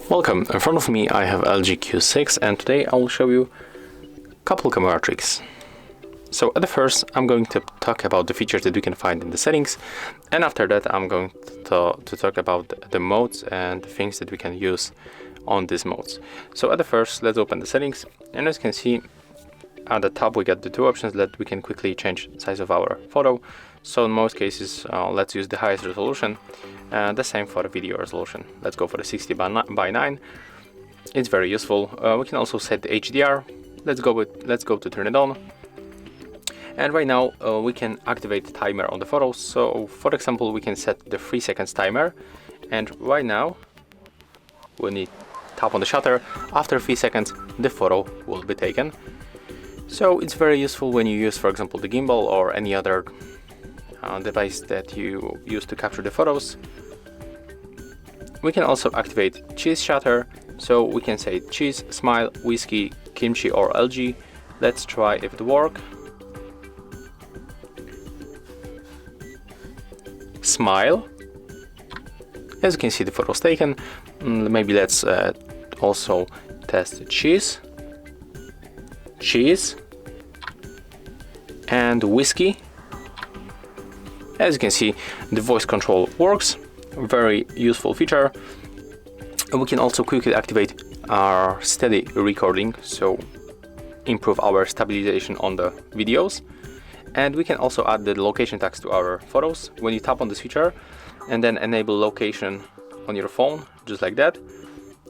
Welcome, in front of me I have LG Q6 and today I will show you a couple camera tricks. So at the first I'm going to talk about the features that you can find in the settings, and after that I'm going to talk about the modes and the things that we can use on these modes. So at the first, let's open the settings, and as you can see at the top we got the two options that we can quickly change the size of our photo. So in most cases let's use the highest resolution, and the same for the video resolution. Let's go for the 60 by 9. It's very useful. We can also set the HDR. Let's go to turn it on. And right now we can activate the timer on the photos. So for example, we can set the 3 seconds timer, and right now when you tap on the shutter, after 3 seconds the photo will be taken. So it's very useful when you use, for example, the gimbal or any other device that you use to capture the photos. We can also activate cheese shutter, so we can say cheese, smile, whiskey, kimchi or LG. Let's try if it works. Smile. As you can see, the photo's taken. Maybe let's also test cheese, and whiskey. As you can see, the voice control works. Very useful feature. And we can also quickly activate our steady recording, so improve our stabilization on the videos. And we can also add the location tags to our photos when you tap on this feature, and then enable location on your phone, just like that.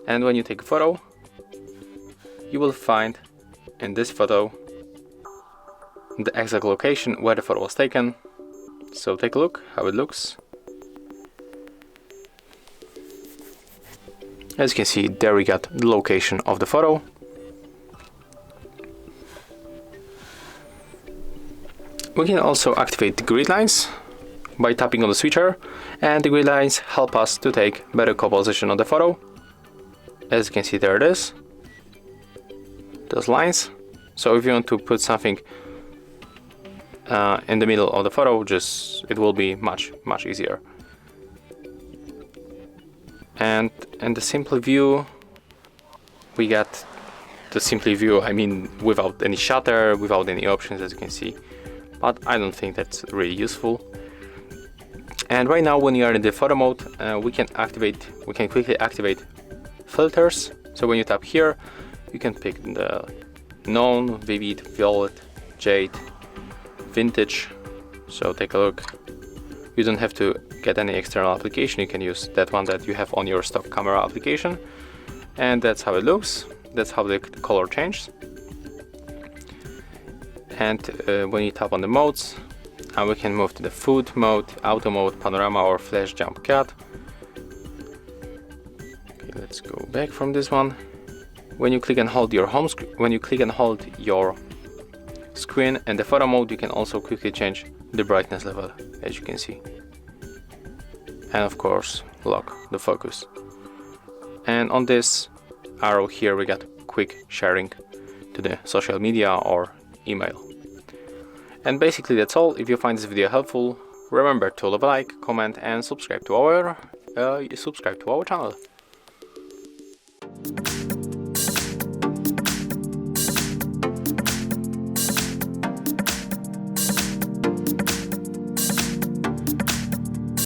And when you take a photo, you will find in this photo the exact location where the photo was taken. So take a look how it looks. As you can see, there we got the location of the photo. We can also activate the grid lines by tapping on the switcher, and the grid lines help us to take better composition of the photo. As you can see, there it is, those lines. So if you want to put something in the middle of the photo, it will be much easier. And in the simple view, we got the simple view, I mean without any shutter, without any options, as you can see. But I don't think that's really useful. And right now when you are in the photo mode, we can quickly activate filters. So when you tap here, you can pick the neon, vivid, violet, jade, vintage. So take a look. You don't have to get any external application. You can use that one that you have on your stock camera application, and that's how it looks. That's how the color changes. And when you tap on the modes, we can move to the food mode, auto mode, panorama or flash jump cut. Okay, let's go back from this one. When you click and hold your home screen, screen and the photo mode, you can also quickly change the brightness level, as you can see, and of course lock the focus. And on this arrow here we got quick sharing to the social media or email. And basically that's all. If you find this video helpful, remember to leave a like, comment and subscribe to our channel.